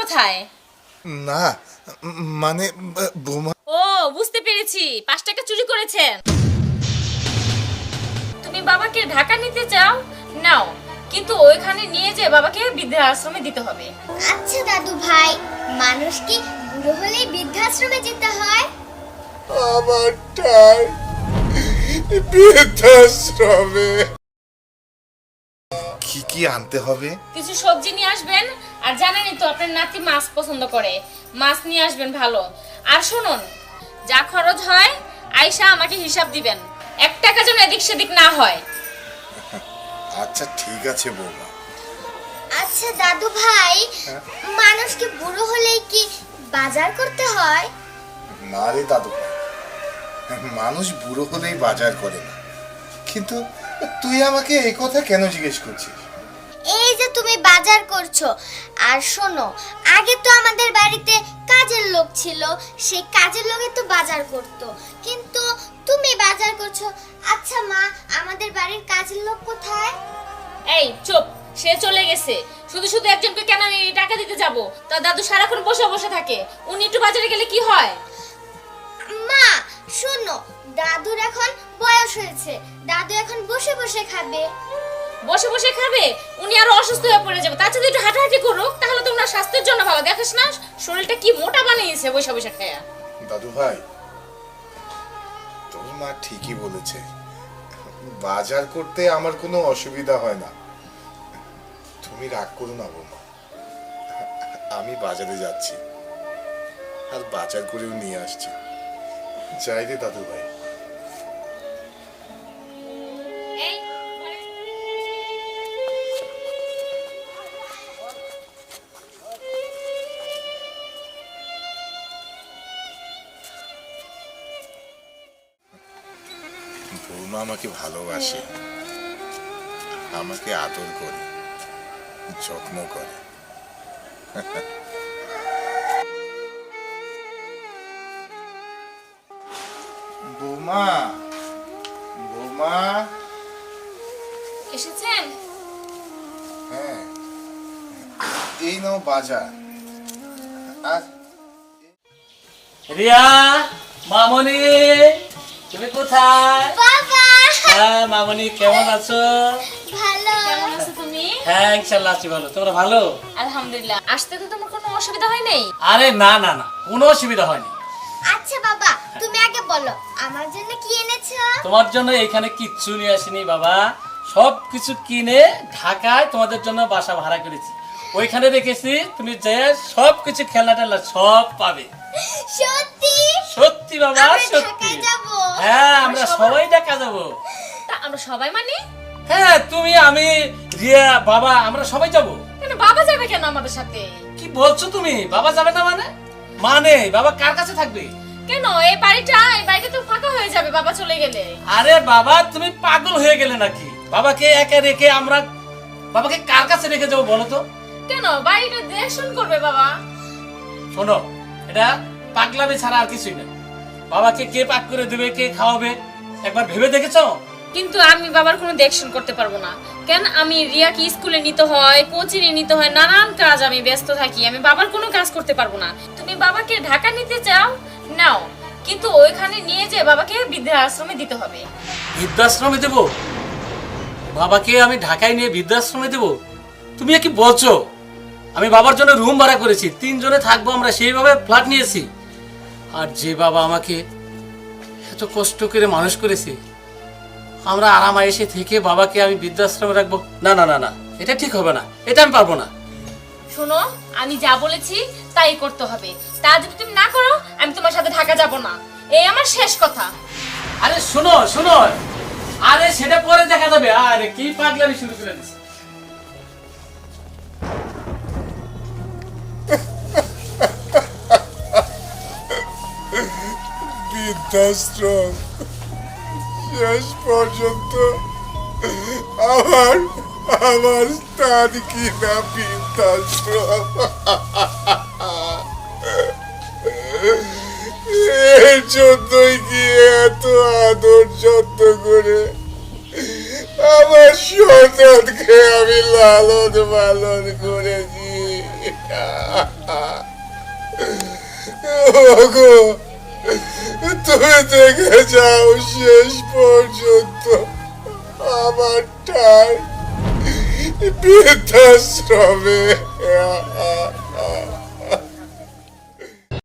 কোথায়? না মানে বৌমা। ও বুঝতে পেরেছি, 5 টাকা চুরি করেছেন। তুমি বাবাকে ঢাকা নিতে চাও, নাও, কিন্তু ওইখানে নিয়ে যে বাবাকে বৃদ্ধাশ্রমে দিতে হবে। আচ্ছা দাদু ভাই, মানুষ কি বুড়ো হলেই বৃদ্ধাশ্রমে যেতে হয়? আমার টাই বৃদ্ধাশ্রমে কি কি আনতে হবে? কিছু সবজি নিয়ে আসবেন, আর জানেনই তো আপনার নাতি মাছ পছন্দ করে, মাছ নিয়ে আসবেন ভালো। আর শুনুন, যা খরচ হয় আয়শা আমাকে হিসাব দিবেন, 1 টাকা যেন এদিক সেদিক না হয়। আচ্ছা ঠিক আছে বৌমা। আচ্ছা দাদু ভাই, মানুষ কি বুড়ো হলেই কি বাজার করতে হয়? না রে দাদু, মানুষ বুড়ো হলেই বাজার করে না। কিন্তু তুই আমাকে এই কথা কেন জিজ্ঞেস করছিস? এই যে তুমি বাজার করছো, আর শোনো, আগে তো আমাদের বাড়িতে কাজের লোক ছিল, সেই কাজের লোকে তো বাজার করতো, কিন্তু তুমি বাজার করছো। আচ্ছা মা, আমাদের বাড়ির কাজের লোক কোথায়? এই চুপ, সে চলে গেছে। শুধু শুধু একজনকে কেন আমি টাকা দিতে যাব? তার দাদু সারাক্ষণ বসে বসে থাকে, উনি একটু বাজারে গেলে কি হয়? মা শোনো, দাদুর এখন বয়স হয়েছে, দাদু এখন বসে বসে খাবে। বসে বসে খাবে? উনি আরো অসুস্থ হয়ে পড়ে যাবে। তার যদি একটু হাঁটাহাঁটি করুক, তাহলে তো ওনার স্বাস্থ্যের জন্য ভালো। দেখিস না শরীরটা কি মোটা বানিয়েছে বসে বসে খায়া। দাদু ভাই, তোর মা ঠিকই বলেছে, বাজার করতে আমার কোনো অসুবিধা হয় না। তুমি রাগ করো না বৌমা, আমি বাজারে যাচ্ছি, আর বাজার করেও নিয়ে আসছি। যাই রে দাদু ভাই। এই বৌমা আমাকে ভালোবাসে, আমাকে আদর করে, যত্ন করে। বৌমা, বৌমা। এসেছেন? হ্যাঁ, এই নাও বাজার। আর রিয়া, মামনি, তুমি কোথায়? বাবা হ্যাঁ মামনি, কেমন আছো? ভালো। কেমন আছো তুমি? হ্যাঁ ইনশাল্লাহ আছি ভালো। তোমরা ভালো? আলহামদুলিল্লাহ। আসতে তো তোমার কোনো অসুবিধা হয় নাই? আরে না না না, কোনো অসুবিধা হয়নি। আচ্ছা বাবা, তুমি আগে বলো আমার জন্য কি এনেছো? তোমার জন্য এখানে কিচ্ছু নিয়ে আসিনি বাবা, সব কিছু কিনে ঢাকায় তোমাদের জন্য বাসা ভাড়া করেছি, ওইখানে রেখেছি। তুমি যে সব কিছু খেলনা টেলনা সব পাবে। সত্যি? সত্যি বাবা, আমরা সত্যি। ঢাকায় যাবো? হ্যাঁ আমরা সবাই ঢাকা যাবো। তা আমরা সবাই মানে? হ্যাঁ তুমি, আমি, রিয়া, বাবা, আমরা সবাই যাবো। কেন বাবা যাবে কেন আমাদের সাথে? কি বলছো তুমি? বাবা যাবে না মানে? মানে বাবা কার কাছে থাকবে? কেন এই বাড়িটা তো ফাঁকা হয়ে যাবে বাবা চলে গেলে। আরে বাবা তুমি পাগল হয়ে গেলে নাকি? বাবাকে একা রেখে আমরা বাবাকে কার কাছে রেখে যাবো বলো তো? কেন বাড়িটা দেখশন করবে বাবা? শোনো, এটা পাগলামি ছাড়া আর কিছুই না। বাবাকে কে পাক করে দেবে, কে খাওয়াবে, একবার ভেবে দেখেছো? কিন্তু আমি বাবার কোনো দেখশন করতে পারবো না। কেন? আমি রিয়াকে স্কুলে নিতে হয়, কোচিংয়ে নিতে হয়, নানান কাজ, আমি ব্যস্ত থাকি, আমি বাবার কোনো কাজ করতে পারবো না। তুমি বাবাকে ঢাকা নিতে চাও, নাও, কিন্তু ওইখানে নিয়ে যে বাবাকে বৃদ্ধাশ্রমে দিতে হবে। বৃদ্ধাশ্রমে দেবো? বাবাকে আমি ঢাকায় নিয়ে বৃদ্ধাশ্রমে দেবো? তুমি কি বলছো? আমি বাবার জন্য রুম ভাড়া করেছি, 3 জনে থাকবো আমরা, সেইভাবে ফ্ল্যাট নিয়েছি। আর যে বাবা আমাকে এত কষ্ট করে মানুষ করেছে, আমরা আরামে এসে থেকে বাবাকে আমি বৃদ্ধাশ্রমে রাখবো? না না না না, এটা ঠিক হবে না, এটা আমি পারবো না। শোনো, আমি যা বলেছি তাই করতে হবে। তা যদি তুমি না করো, আমি তোমার সাথে ঢাকা যাব না, এই আমার শেষ কথা। আরে শোনো শোনো, আরে সেটা পরে দেখা যাবে। আরে কি পাগলামি শুরু করে দিস। বৃদ্ধাশ্রম শেষ পর্যন্ত আমার আমার স্থান কি না বৃদ্ধাশ্রম। এর জন্যই কি এত আদর যত্ন করে আমার সন্তানকে আমি লালন পালন করেছি। ওগো, তুমি দেখে যাও শেষ পর্যন্ত আমার ঠাই বৃদ্ধাশ্রমে।